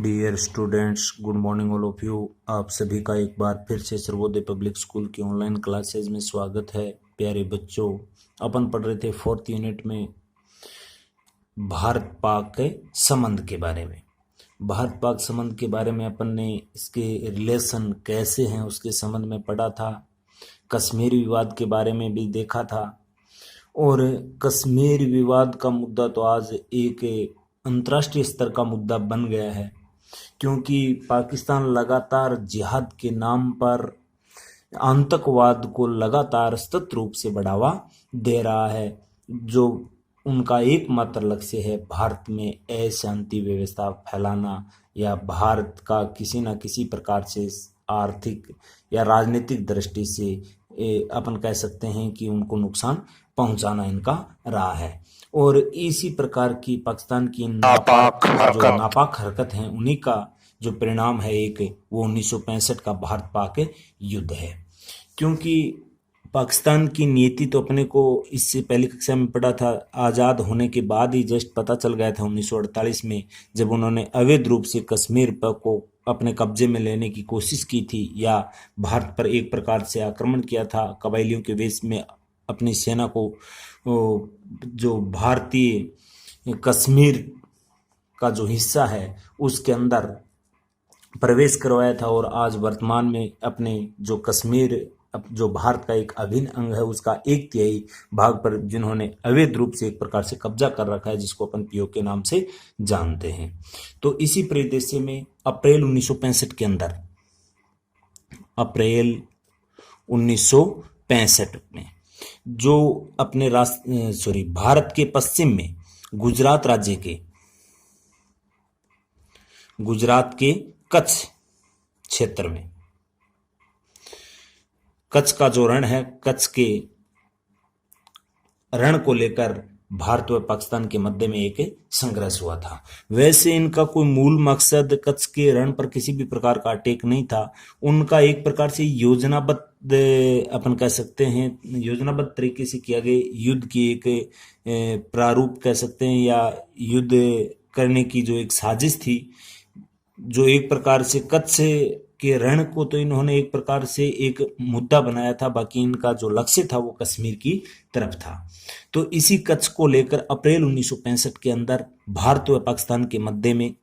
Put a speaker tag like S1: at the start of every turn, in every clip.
S1: Dear students, good morning all of you. आप सभी का एक बार फिर से सर्वोदय पब्लिक स्कूल की ऑनलाइन क्लासेस में स्वागत है। प्यारे बच्चों, अपन पढ़ रहे थे 4th यूनिट में भारत पाक के संबंध के बारे में। भारत पाक संबंध के बारे में अपन ने इसके रिलेशन कैसे हैं उसके संबंध में पढ़ा था। कश्मीर विवाद के बारे में भी देखा था। और कश्मीर विवाद का मुद्दा तो आज एक अंतर्राष्ट्रीय स्तर का मुद्दा बन गया है, क्योंकि पाकिस्तान लगातार जिहाद के नाम पर आतंकवाद को लगातार सतत रूप से बढ़ावा दे रहा है, जो उनका एकमात्र लक्ष्य है भारत में अशांति व्यवस्था फैलाना या भारत का किसी न किसी प्रकार से आर्थिक या राजनीतिक दृष्टि से अपन कह सकते हैं कि उनको नुकसान पहुंचाना इनका रहा है। और इसी प्रकार की पाकिस्तान की नापाक हरकत है, उन्हीं का जो परिणाम है एक वो 1965 का भारत पाक युद्ध है। क्योंकि पाकिस्तान की नीति तो अपने को इससे पहली कक्षा में पढ़ा था, आज़ाद होने के बाद ही जस्ट पता चल गया था 1948 में, जब उन्होंने अवैध रूप से कश्मीर पर को अपने कब्जे में लेने की कोशिश की थी या भारत पर एक प्रकार से आक्रमण किया था कबायलियों के वेश में। अपनी सेना को जो भारतीय कश्मीर का जो हिस्सा है उसके अंदर प्रवेश करवाया था, और आज वर्तमान में अपने जो कश्मीर जो भारत का एक अभिन्न अंग है उसका 1/3 भाग पर जिन्होंने अवैध रूप से एक प्रकार से कब्जा कर रखा है, जिसको अपन पीओके के नाम से जानते हैं। तो इसी परिदृश्य में अप्रैल 1965 के अंदर, अप्रैल 1965 में जो अपने भारत के पश्चिम में गुजरात राज्य के कच्छ क्षेत्र में, कच्छ का जो रण है, कच्छ के रण को लेकर भारत व पाकिस्तान के मध्य में एक संघर्ष हुआ था। वैसे इनका कोई मूल मकसद कच्छ के रण पर किसी भी प्रकार का अटैक नहीं था। उनका एक प्रकार से योजनाबद्ध, अपन कह सकते हैं योजनाबद्ध तरीके से किया गया युद्ध की एक प्रारूप कह सकते हैं, या युद्ध करने की जो एक साजिश थी, जो एक प्रकार से कच्छ के रण को तो इन्होंने एक प्रकार से एक मुद्दा बनाया था, बाकी इनका जो लक्ष्य था वो कश्मीर की तरफ था। तो इसी कच्छ को लेकर अप्रैल 1965 के अंदर भारत व पाकिस्तान के मध्य में,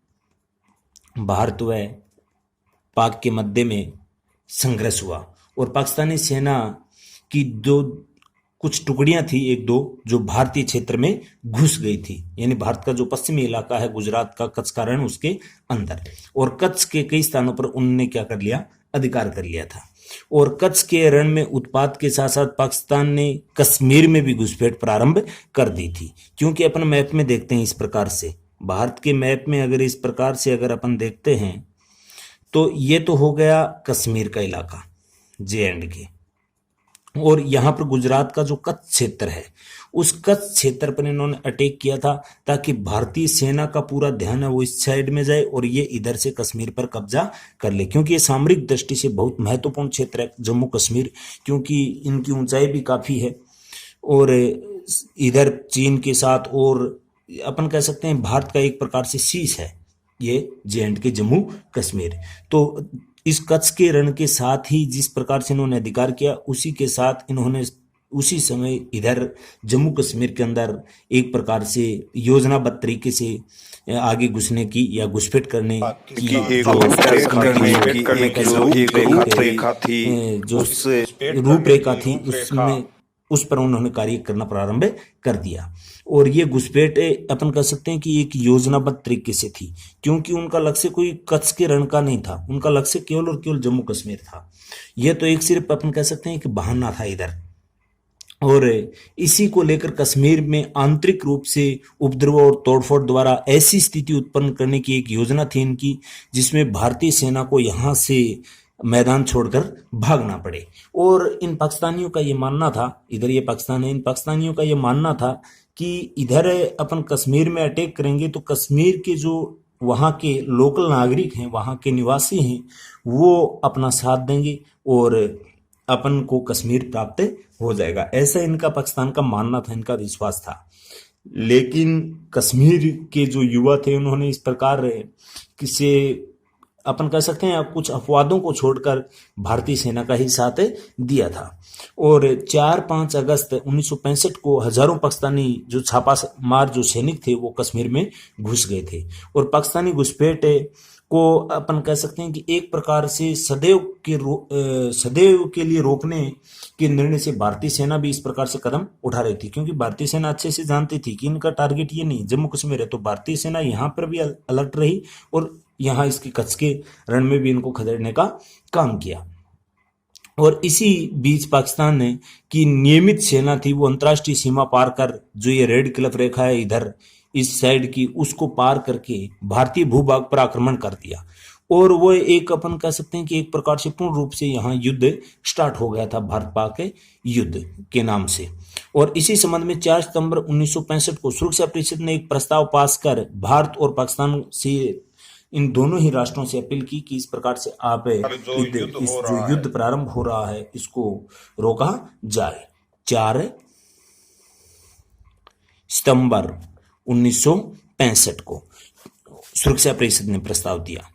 S1: भारत व पाक के मध्य में संघर्ष हुआ, और पाकिस्तानी सेना की कुछ टुकड़ियां थी, एक दो, जो भारतीय क्षेत्र में घुस गई थी, यानी भारत का जो पश्चिमी इलाका है गुजरात का कच्छ का रण उसके अंदर, और कच्छ के कई स्थानों पर उन्होंने क्या कर लिया, अधिकार कर लिया था। और कच्छ के रण में उत्पात के साथ साथ पाकिस्तान ने कश्मीर में भी घुसपैठ प्रारंभ कर दी थी। क्योंकि अपन मैप में देखते हैं इस प्रकार से, भारत के मैप में अगर इस प्रकार से अगर अपन देखते हैं तो ये तो हो गया कश्मीर का इलाका J&K, और यहाँ पर गुजरात का जो कच्छ क्षेत्र है उस कच्छ क्षेत्र पर इन्होंने अटैक किया था, ताकि भारतीय सेना का पूरा ध्यान है वो इस साइड में जाए और ये इधर से कश्मीर पर कब्जा कर ले। क्योंकि ये सामरिक दृष्टि से बहुत महत्वपूर्ण क्षेत्र है जम्मू कश्मीर, क्योंकि इनकी ऊंचाई भी काफ़ी है, और इधर चीन के साथ, और अपन कह सकते हैं भारत का एक प्रकार से शीश है ये J&K जम्मू कश्मीर। तो इस कच्छ के रण के साथ ही जिस प्रकार से इन्होंने अधिकार किया, उसी के साथ इन्होंने उसी समय इधर जम्मू कश्मीर के अंदर एक प्रकार से योजनाबद्ध तरीके से आगे घुसने की या घुसपैठ करने की जो रूपरेखा थी उसमें उस पर उन्होंने कार्य करना प्रारंभ कर दिया। और ये घुसपैठ अपन कह सकते हैं कि एक योजनाबद्ध तरीके से थी, क्योंकि उनका लक्ष्य कोई कच्छ के रण का नहीं था, उनका लक्ष्य केवल और केवल जम्मू कश्मीर था। यह तो एक सिर्फ अपन कह सकते हैं कि बहाना था इधर। और इसी को लेकर कश्मीर में आंतरिक रूप से उपद्रव और तोड़फोड़ द्वारा ऐसी स्थिति उत्पन्न करने की एक योजना थी इनकी, जिसमें भारतीय सेना को यहाँ से मैदान छोड़कर भागना पड़े। और इन पाकिस्तानियों का ये मानना था, इधर ये पाकिस्तान है, इन पाकिस्तानियों का ये मानना था कि इधर अपन कश्मीर में अटैक करेंगे तो कश्मीर के जो वहाँ के लोकल नागरिक हैं, वहाँ के निवासी हैं, वो अपना साथ देंगे और अपन को कश्मीर प्राप्त हो जाएगा। ऐसा इनका पाकिस्तान का मानना था, इनका विश्वास था। लेकिन कश्मीर के जो युवा थे उन्होंने इस प्रकार किसे अपन कह सकते हैं कुछ अपवादों को छोड़कर भारतीय सेना का ही साथ दिया था। और 4-5 अगस्त 1965 को हजारों पाकिस्तानी जो छापा मार जो सैनिक थे वो कश्मीर में घुस गए थे। और पाकिस्तानी घुसपैठ को अपन कह सकते हैं कि एक प्रकार से सदैव के लिए रोकने के निर्णय से भारतीय सेना भी इस प्रकार से कदम उठा रही थी, क्योंकि भारतीय सेना अच्छे से जानती थी कि इनका टारगेट ये नहीं जम्मू कश्मीर है। तो भारतीय सेना यहाँ पर भी अलर्ट रही और यहाँ इसके कच्छ के रण में भी इनको खदेड़ने का काम किया। और इसी बीच पाकिस्तान ने की नियमित सेना थी वो अंतर्राष्ट्रीय सीमा पार कर, जो ये रेड क्लिफ रेखा है इधर इस साइड की, उसको पार करके भारतीय भूभाग पर आक्रमण कर दिया। और वो एक अपन कह सकते हैं कि एक प्रकार से पूर्ण रूप से यहाँ युद्ध स्टार्ट हो गया था, भारत पाक युद्ध के नाम से। और इसी संबंध में 4 सितंबर 1965 को सुरक्षा परिषद ने एक प्रस्ताव पास कर भारत और पाकिस्तान से इन दोनों ही राष्ट्रों से अपील की कि इस प्रकार से आप जो युद्ध प्रारंभ हो रहा है इसको रोका जाए। 4 सितंबर 1965 को सुरक्षा परिषद ने प्रस्ताव दिया।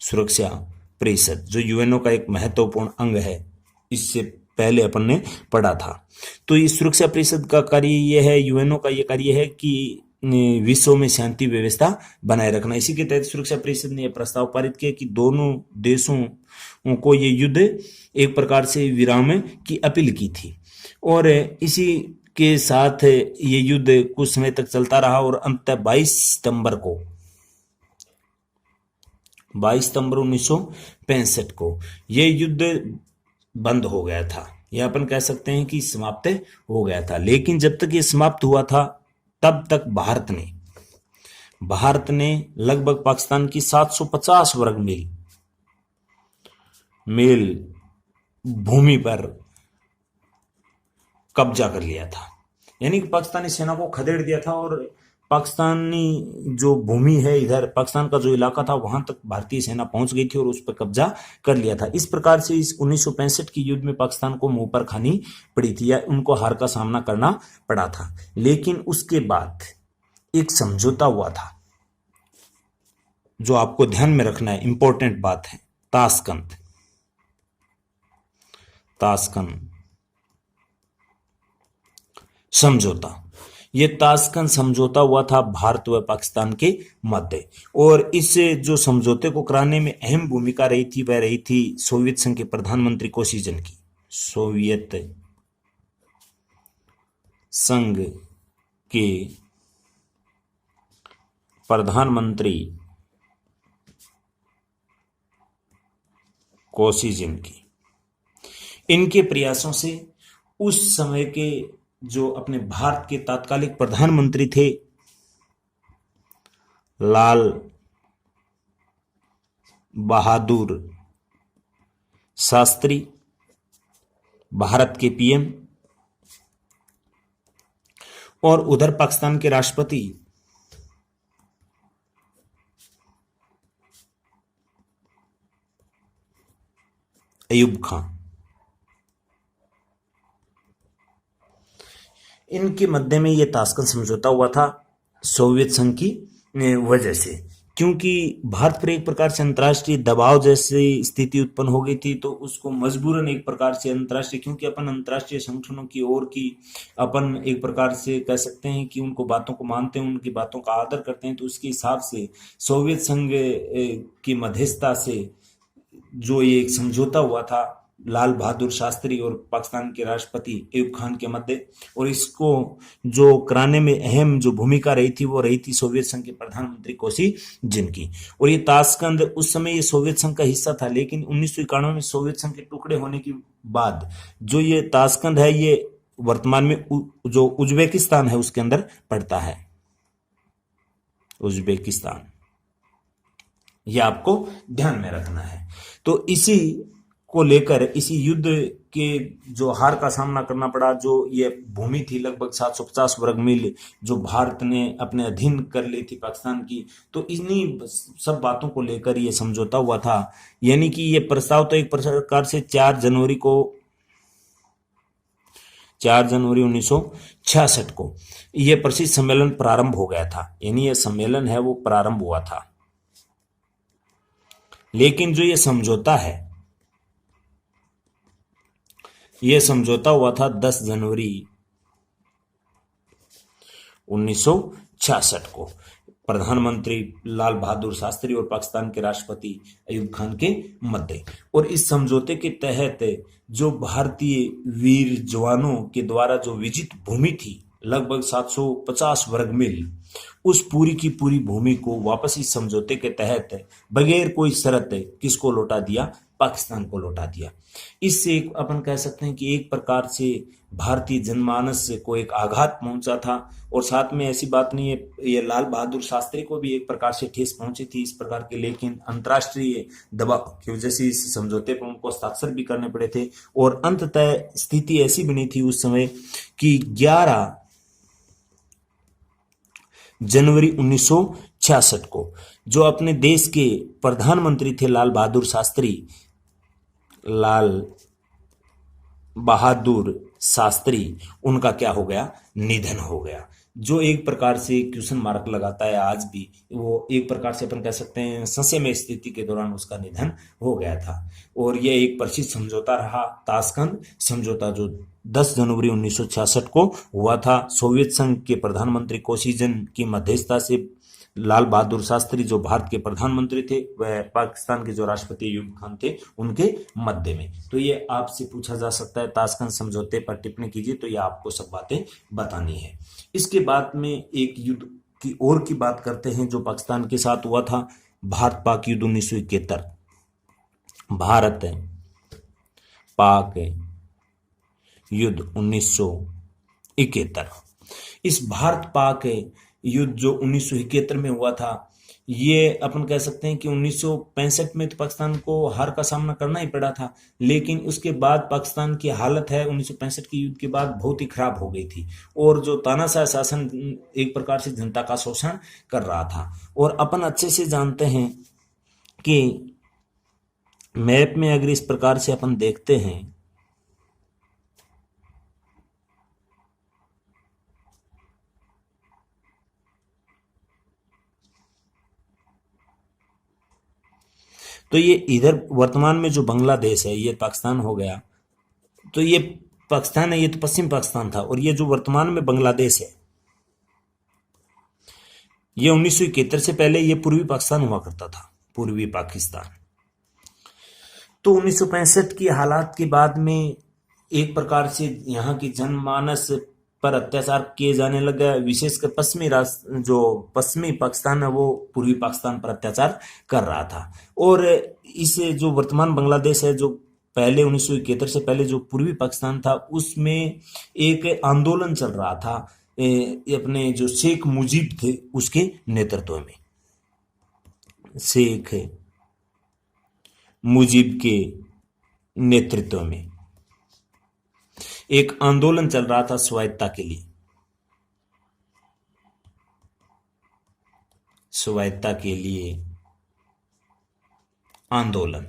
S1: सुरक्षा परिषद जो यूएनओ का एक महत्वपूर्ण अंग है, इससे पहले अपन ने पढ़ा था। तो इस सुरक्षा परिषद का कार्य यह है, यूएनओ का यह कार्य है कि विश्व में शांति व्यवस्था बनाए रखना। इसी के तहत सुरक्षा परिषद ने यह प्रस्ताव पारित किया कि दोनों देशों को ये युद्ध एक प्रकार से विराम की अपील की थी। और इसी के साथ ये युद्ध कुछ समय तक चलता रहा और अंततः 22 सितंबर 1965 को यह युद्ध बंद हो गया था, यह अपन कह सकते हैं कि समाप्त हो गया था। लेकिन जब तक ये समाप्त हुआ था तब तक भारत ने लगभग पाकिस्तान की 750 वर्ग मील भूमि पर कब्जा कर लिया था, यानी कि पाकिस्तानी सेना को खदेड़ दिया था। और पाकिस्तानी जो भूमि है इधर पाकिस्तान का जो इलाका था वहां तक भारतीय सेना पहुंच गई थी और उस पर कब्जा कर लिया था। इस प्रकार से इस 1965 की युद्ध में पाकिस्तान को मुंह पर खानी पड़ी थी या उनको हार का सामना करना पड़ा था। लेकिन उसके बाद एक समझौता हुआ था जो आपको ध्यान में रखना है, इंपॉर्टेंट बात है, ताशकंद समझौता। ये ताशकंद समझौता हुआ था भारत व पाकिस्तान के मध्य। और इस जो समझौते को कराने में अहम भूमिका रही थी वह रही थी सोवियत संघ के प्रधानमंत्री कोसिजिन की। सोवियत संघ के प्रधानमंत्री कोसिजिन की। इनके प्रयासों से उस समय के जो अपने भारत के तात्कालिक प्रधानमंत्री थे लाल बहादुर शास्त्री, भारत के पीएम, और उधर पाकिस्तान के राष्ट्रपति अयूब खान, इनके मध्य में यह ताशकंद समझौता हुआ था सोवियत संघ की वजह से। क्योंकि भारत पर एक प्रकार से अंतर्राष्ट्रीय दबाव जैसी स्थिति उत्पन्न हो गई थी, तो उसको मजबूरन एक प्रकार से अंतर्राष्ट्रीय, क्योंकि अपन अंतर्राष्ट्रीय संगठनों की ओर की अपन एक प्रकार से कह सकते हैं कि उनको बातों को मानते हैं, उनकी बातों का आदर करते हैं, तो उसके हिसाब से सोवियत संघ की मध्यस्थता से जो ये एक समझौता हुआ था लाल बहादुर शास्त्री और पाकिस्तान के राष्ट्रपति अयूब खान के मध्य, और इसको जो कराने में अहम जो भूमिका रही थी वो रही थी सोवियत संघ के प्रधानमंत्री कोसिजिन की। और ये ताशकंद उस समय ये सोवियत संघ का हिस्सा था, लेकिन 1991 में सोवियत संघ के टुकड़े होने के बाद जो ये ताशकंद है ये वर्तमान में जो उज्बेकिस्तान है उसके अंदर पड़ता है। उज्बेकिस्तान, यह आपको ध्यान में रखना है। तो इसी को लेकर इसी युद्ध के जो हार का सामना करना पड़ा, जो ये भूमि थी लगभग 750 वर्ग मील जो भारत ने अपने अधीन कर ली थी पाकिस्तान की, तो इन्हीं सब बातों को लेकर ये समझौता हुआ था। यानी कि ये प्रस्ताव तो एक प्रकार से 4 जनवरी 4 जनवरी 1966 को यह प्रसिद्ध सम्मेलन प्रारंभ हो गया था, यानी यह सम्मेलन है वो प्रारंभ हुआ था। लेकिन जो ये समझौता है, यह समझौता हुआ था 10 जनवरी 1966 को प्रधानमंत्री लाल बहादुर शास्त्री और पाकिस्तान के राष्ट्रपति अयूब खान के मध्य। और इस समझौते के तहत जो भारतीय वीर जवानों के द्वारा जो विजित भूमि थी लगभग 750 वर्ग मील, उस पूरी की पूरी भूमि को वापस इस समझौते के तहत बगैर कोई शर्त किसको लौटा दिया? पाकिस्तान को लौटा दिया। इससे अपन कह सकते हैं कि एक प्रकार से भारतीय जनमानस को एक आघात पहुंचा था। और साथ में ऐसी बात नहीं है, ये लाल बहादुर शास्त्री को भी एक प्रकार से ठेस पहुंची थी इस प्रकार की, लेकिन अंतर्राष्ट्रीय दबाव की वजह से इस समझौते पर उनको हस्ताक्षर भी करने पड़े थे। और अंततः स्थिति ऐसी बनी थी उस समय कि 11 जनवरी 1966 को जो अपने देश के प्रधानमंत्री थे लाल बहादुर शास्त्री, उनका क्या हो गया? निधन हो गया। जो एक प्रकार से क्वेश्चन मार्क लगाता है आज भी, वो एक प्रकार से अपन कह सकते हैं संशयमय स्थिति के दौरान उसका निधन हो गया था। और यह एक प्रसिद्ध समझौता रहा, ताशकंद समझौता, जो 10 जनवरी 1966 को हुआ था। सोवियत संघ के प्रधानमंत्री कोसिजिन की मध्यस्थता से लाल बहादुर शास्त्री जो भारत के प्रधानमंत्री थे, वह पाकिस्तान के जो राष्ट्रपति अयूब खान थे उनके मध्य में। तो ये आपसे पूछा जा सकता है ताशकंद समझौते पर टिप्पणी कीजिए, तो ये आपको सब बातें बतानी है। इसके बाद में एक युद्ध की और की बात करते हैं जो पाकिस्तान के साथ हुआ था, भारत पाक युद्ध 1971। भारत पाक युद्ध 1971। इस भारत पाक युद्ध जो 1971 में हुआ था, ये अपन कह सकते हैं कि 1965 में तो पाकिस्तान को हार का सामना करना ही पड़ा था, लेकिन उसके बाद पाकिस्तान की हालत है 1965 के युद्ध के बाद बहुत ही खराब हो गई थी। और जो तानाशाह शासन एक प्रकार से जनता का शोषण कर रहा था। और अपन अच्छे से जानते हैं कि मैप में अगर इस प्रकार से अपन देखते हैं तो ये इधर वर्तमान में जो बांग्लादेश है ये पाकिस्तान हो गया, तो ये पाकिस्तान है, ये तो पश्चिम पाकिस्तान था। और ये जो वर्तमान में बांग्लादेश है ये 1971 से पहले ये पूर्वी पाकिस्तान हुआ करता था, पूर्वी पाकिस्तान। तो 1965 की हालात के बाद में एक प्रकार से यहाँ की जनमानस पर अत्याचार किए जाने लगा, विशेषकर पश्चिमी पाकिस्तान है वो पूर्वी पाकिस्तान पर अत्याचार कर रहा था। और इसे जो वर्तमान बांग्लादेश है, जो पहले 1971 से पहले जो पूर्वी पाकिस्तान था, उसमें एक आंदोलन चल रहा था अपने जो शेख मुजीब थे उसके नेतृत्व में। शेख मुजीब के नेतृत्व में एक आंदोलन चल रहा था स्वायत्तता के लिए, स्वायत्तता के लिए आंदोलन।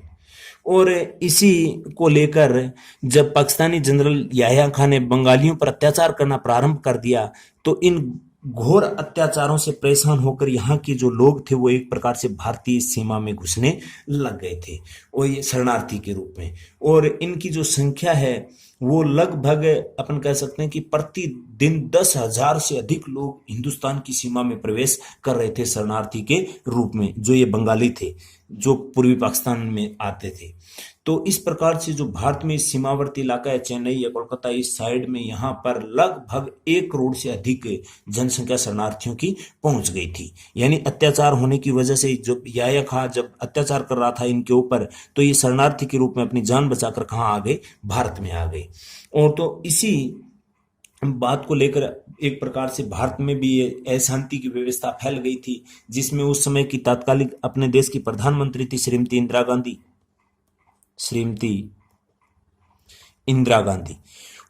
S1: और इसी को लेकर जब पाकिस्तानी जनरल याह्या खान ने बंगालियों पर अत्याचार करना प्रारंभ कर दिया, तो इन घोर अत्याचारों से परेशान होकर यहाँ के जो लोग थे वो एक प्रकार से भारतीय सीमा में घुसने लग गए थे, और ये शरणार्थी के रूप में। और इनकी जो संख्या है वो लगभग अपन कह सकते हैं कि प्रतिदिन 10,000 से अधिक लोग हिंदुस्तान की सीमा में प्रवेश कर रहे थे शरणार्थी के रूप में, जो ये बंगाली थे जो पूर्वी पाकिस्तान में आते थे। तो इस प्रकार से जो भारत में सीमावर्ती इलाका है, चेन्नई या कोलकाता, इस साइड में यहाँ पर लगभग 1 करोड़ से अधिक जनसंख्या शरणार्थियों की पहुंच गई थी। यानी अत्याचार होने की वजह से जो याह्या खान जब अत्याचार कर रहा था इनके ऊपर, तो ये शरणार्थी के रूप में अपनी जान बचाकर कहाँ आ गए? भारत में आ गए। और तो इसी बात को लेकर एक प्रकार से भारत में भी ये अशांति की व्यवस्था फैल गई थी, जिसमें उस समय की तात्कालिक अपने देश की प्रधानमंत्री थी श्रीमती इंदिरा गांधी।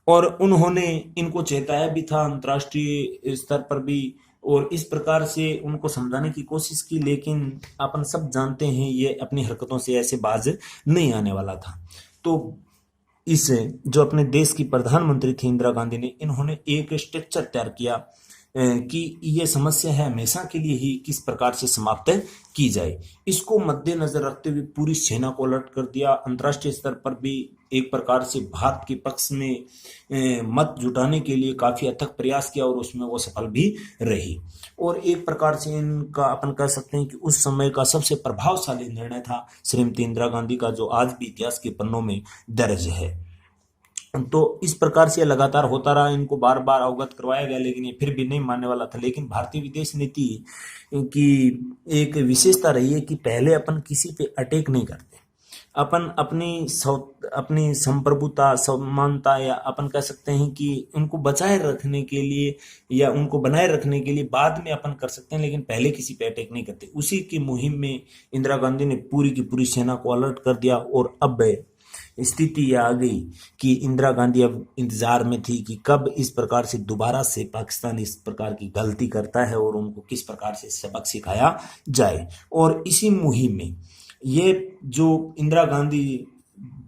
S1: और उन्होंने इनको चेताया भी था अंतर्राष्ट्रीय स्तर पर भी, और इस प्रकार से उनको समझाने की कोशिश की, लेकिन अपन सब जानते हैं ये अपनी हरकतों से ऐसे बाज नहीं आने वाला था। तो इस जो अपने देश की प्रधानमंत्री थी इंदिरा गांधी ने, इन्होंने एक स्ट्रक्चर तैयार किया कि ये समस्या है हमेशा के लिए ही किस प्रकार से समाप्त की जाए। इसको मद्देनजर रखते हुए पूरी सेना को अलर्ट कर दिया। अंतर्राष्ट्रीय स्तर पर भी एक प्रकार से भारत के पक्ष में मत जुटाने के लिए काफी अथक प्रयास किया और उसमें वो सफल भी रही। और एक प्रकार से इनका अपन कह सकते हैं कि उस समय का सबसे प्रभावशाली निर्णय था श्रीमती इंदिरा गांधी का, जो आज भी इतिहास के पन्नों में दर्ज है। तो इस प्रकार से लगातार होता रहा, इनको बार बार अवगत करवाया गया, लेकिन ये फिर भी नहीं मानने वाला था। लेकिन भारतीय विदेश नीति की एक विशेषता रही है कि पहले अपन किसी पे अटैक नहीं करते। अपन अपनी संप्रभुता, समानता, या अपन कह सकते हैं कि उनको बचाए रखने के लिए या उनको बनाए रखने के लिए बाद में अपन कर सकते हैं, लेकिन पहले किसी पे अटैक नहीं करते। उसी की मुहिम में इंदिरा गांधी ने पूरी की पूरी सेना को अलर्ट कर दिया। और अब स्थिति यह आ गई कि इंदिरा गांधी अब इंतजार में थी कि कब इस प्रकार से दोबारा से पाकिस्तान इस प्रकार की गलती करता है और उनको किस प्रकार से सबक सिखाया जाए। और इसी मुहिम में ये जो इंदिरा गांधी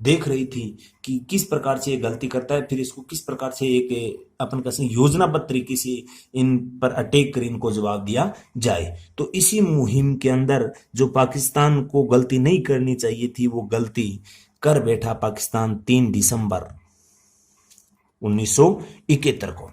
S1: देख रही थी कि किस प्रकार से ये गलती करता है, फिर इसको किस प्रकार से एक अपन कैसे योजनाबद्ध तरीके से इन पर अटैक कर इनको जवाब दिया जाए। तो इसी मुहिम के अंदर जो पाकिस्तान को गलती नहीं करनी चाहिए थी, वो गलती कर बैठा पाकिस्तान 3 दिसंबर 1971 को।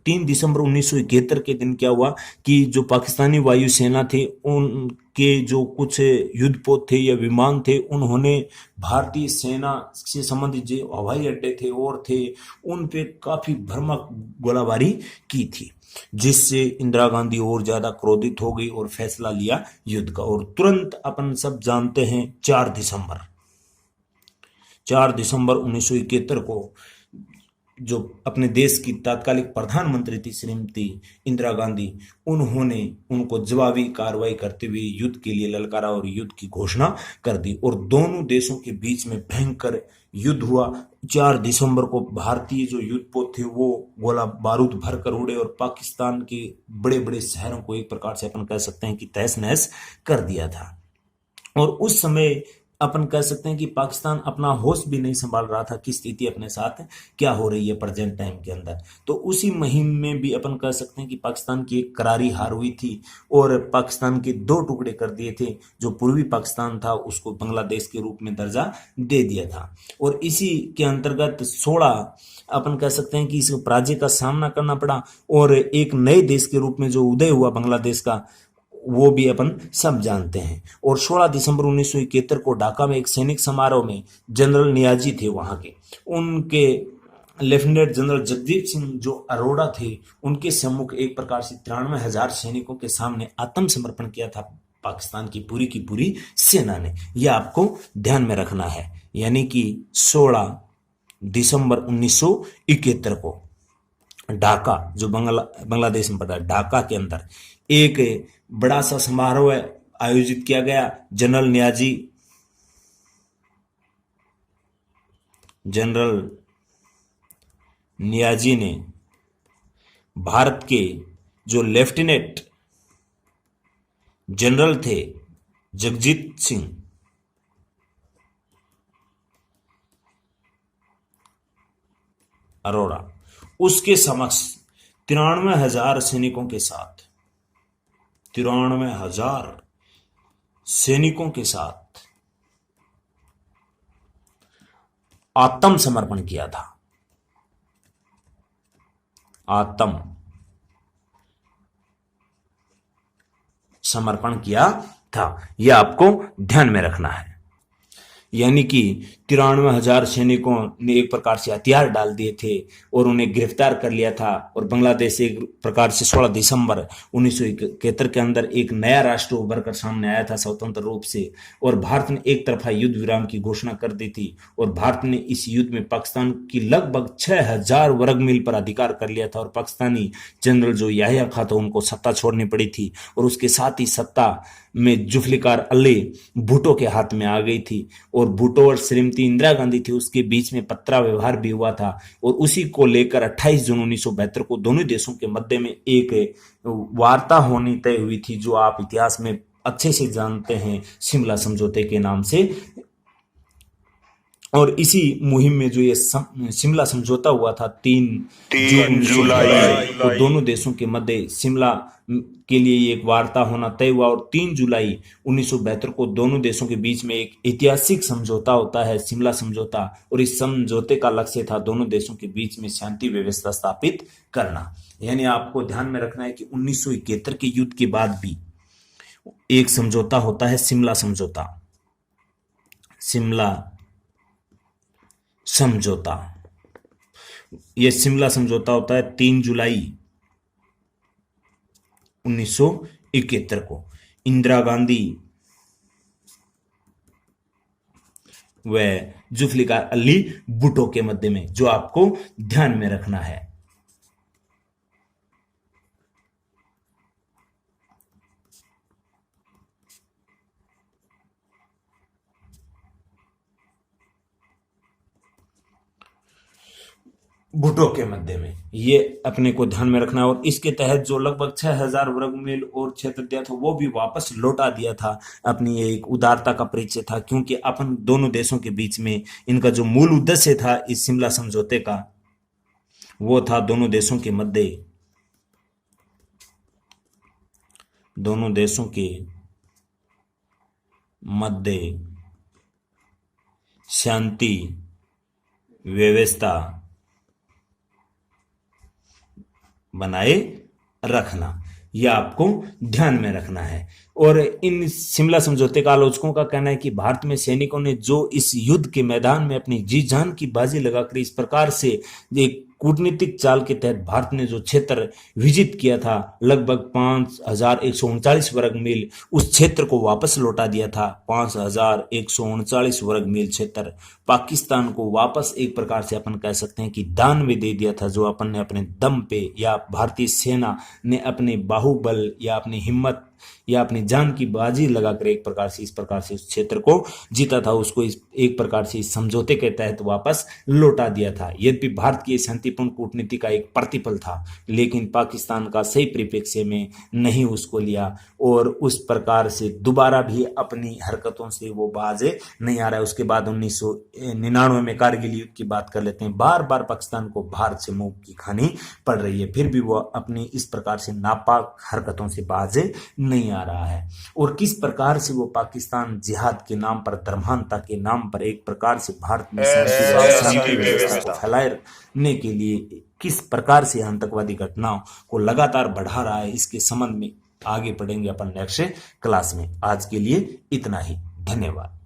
S1: 3 दिसंबर 1971 के दिन क्या हुआ कि जो पाकिस्तानी वायुसेना थे, उनके जो कुछ युद्धपोत थे या विमान थे, उन्होंने भारतीय सेना से संबंधित जो हवाई अड्डे थे और थे, उन पे काफी भ्रामक गोलाबारी की थी, जिससे इंदिरा गांधी और ज्यादा क्रोधित हो गई और फैसला लिया युद्ध का। और तुरंत अपन सब जानते हैं 4 दिसंबर 1971 को जो अपने देश की तात्कालिक प्रधानमंत्री थी श्रीमती इंदिरा गांधी, उन्होंने उनको जवाबी कार्रवाई करते हुए युद्ध के लिए ललकारा और युद्ध की घोषणा कर दी। और दोनों देशों के बीच में भयंकर युद्ध हुआ। 4 दिसंबर को भारतीय जो युद्धपोत थे वो गोला बारूद भरकर उड़े और पाकिस्तान के बड़े बड़े शहरों को एक प्रकार से अपन कह सकते हैं कि तहस नहस कर दिया था। और उस समय अपन कह सकते हैं कि पाकिस्तान अपना होश भी नहीं संभाल रहा था कि स्थिति अपने साथ क्या हो रही है प्रेजेंट टाइम के अंदर। तो उसी मुहिम में भी अपन कह सकते हैं कि पाकिस्तान की एक करारी हार हुई थी और पाकिस्तान के 2 टुकड़े कर दिए थे। जो पूर्वी पाकिस्तान था उसको बांग्लादेश के रूप में दर्जा दे दिया था। और इसी के अंतर्गत 16 अपन कह सकते हैं कि इस पराजय का सामना करना पड़ा और एक नए देश के रूप में जो उदय हुआ बांग्लादेश का, वो भी अपन सब जानते हैं। और 16 दिसंबर 1971 को ढाका में एक सैनिक समारोह में जनरल नियाजी थे वहां के, उनके लेफ्टिनेंट जनरल जगदीप सिंह जो अरोड़ा थे, उनके सम्मुख एक प्रकार से 93,000 सैनिकों के सामने आत्मसमर्पण किया था पाकिस्तान की पूरी सेना ने। यह आपको ध्यान में रखना है। यानी कि 16 दिसंबर 1971 को ढाका, जो बांग्लादेश में पड़ता है, ढाका के अंदर एक बड़ा सा समारोह आयोजित किया गया। जनरल नियाजी ने भारत के जो लेफ्टिनेंट जनरल थे जगजीत सिंह अरोड़ा, उसके समक्ष 93,000 सैनिकों के साथ 93,000 सैनिकों के साथ आत्मसमर्पण किया था। आत्म समर्पण किया था, यह आपको ध्यान में रखना है। यानी कि 93,000 सैनिकों ने एक प्रकार से हथियार डाल दिए थे और उन्हें गिरफ्तार कर लिया था। और बांग्लादेश एक प्रकार से 16 दिसंबर 1971 के अंदर एक नया राष्ट्र उभर कर सामने आया था स्वतंत्र रूप से। और भारत ने एक तरफा युद्ध विराम की घोषणा कर दी थी और भारत ने इस युद्ध में पाकिस्तान की लगभग 6,000 वर्ग मील पर अधिकार कर लिया था। और पाकिस्तानी जनरल जो याह्या खां था, उनको सत्ता छोड़नी पड़ी थी और उसके साथ ही सत्ता में जुल्फिकार अली भुट्टो के हाथ में आ गई थी। और भुट्टो और श्रीमती इंदिरा गांधी थी, उसके बीच में पत्रा व्यवहार भी हुआ था। और उसी को लेकर 28 जून 1972 को दोनों देशों के मध्य में एक वार्ता होनी तय हुई थी, जो आप इतिहास में अच्छे से जानते हैं, शिमला समझौते के नाम से। और इसी मुहिम में जो ये शिमला समझौता हुआ था
S2: 3 जुलाई
S1: को दोनों देशों के मध्य शिमला के लिए एक वार्ता होना तय हुआ, और 3 जुलाई 1972 को दोनों देशों के बीच में एक ऐतिहासिक समझौता होता है, शिमला समझौता। और इस समझौते का लक्ष्य था दोनों देशों के बीच में शांति व्यवस्था स्थापित करना। यानी आपको ध्यान में रखना है कि 1971 के युद्ध के बाद भी एक समझौता होता है, शिमला समझौता। शिमला समझौता, यह शिमला समझौता होता है 3 जुलाई 1971 को इंदिरा गांधी व जुल्फिकार अली भुट्टो के मध्य में, जो आपको ध्यान में रखना है। भुट्टो के मध्य में ये अपने को ध्यान में रखना है। और इसके तहत जो लगभग 6000 वर्ग मील और क्षेत्र दिया था वो भी वापस लौटा दिया था। अपनी एक उदारता का परिचय था, क्योंकि अपन दोनों देशों के बीच में इनका जो मूल उद्देश्य था इस शिमला समझौते का, वो था दोनों देशों के मध्य शांति व्यवस्था बनाए रखना, यह आपको ध्यान में रखना है। और इन शिमला समझौते का आलोचकों का कहना है कि भारत में सैनिकों ने जो इस युद्ध के मैदान में अपनी जी जान की बाजी लगाकर इस प्रकार से एक कूटनीतिक चाल के तहत भारत ने जो क्षेत्र विजित किया था, लगभग 5139 वर्ग मील, उस क्षेत्र को वापस लौटा दिया था। 5139 वर्ग मील क्षेत्र पाकिस्तान को वापस एक प्रकार से अपन कह सकते हैं कि दान में दे दिया था, जो अपन ने अपने दम पे या भारतीय सेना ने अपने बाहुबल या अपनी हिम्मत या अपनी जान की बाजी लगाकर एक प्रकार से इस प्रकार से उस क्षेत्र को जीता था, उसको एक प्रकार से इस समझौते के तहत वापस लौटा दिया था। यद्यपि भारत की शांतिपूर्ण कूटनीति का एक प्रतिफल था, लेकिन पाकिस्तान का सही परिप्रेक्ष्य में नहीं उसको लिया, और उस प्रकार से दोबारा भी अपनी हरकतों से वो बाज नहीं आ रहा है। उसके बाद 1999 में कारगिल युद्ध की बात कर लेते हैं। बार बार पाकिस्तान को भारत से मुंह की खानी पड़ रही है, फिर भी वो अपनी इस प्रकार से नापाक हरकतों से बाज नहीं आ रहा है। और किस प्रकार से वो पाकिस्तान जिहाद के नाम पर, धर्मांधता के नाम पर एक प्रकार से भारत में शांति व्यवस्था को फैलाने के लिए किस प्रकार से आतंकवादी घटनाओं को लगातार बढ़ा रहा है, इसके संबंध में आगे पढ़ेंगे अपन नेक्स्ट क्लास में। आज के लिए इतना ही, धन्यवाद।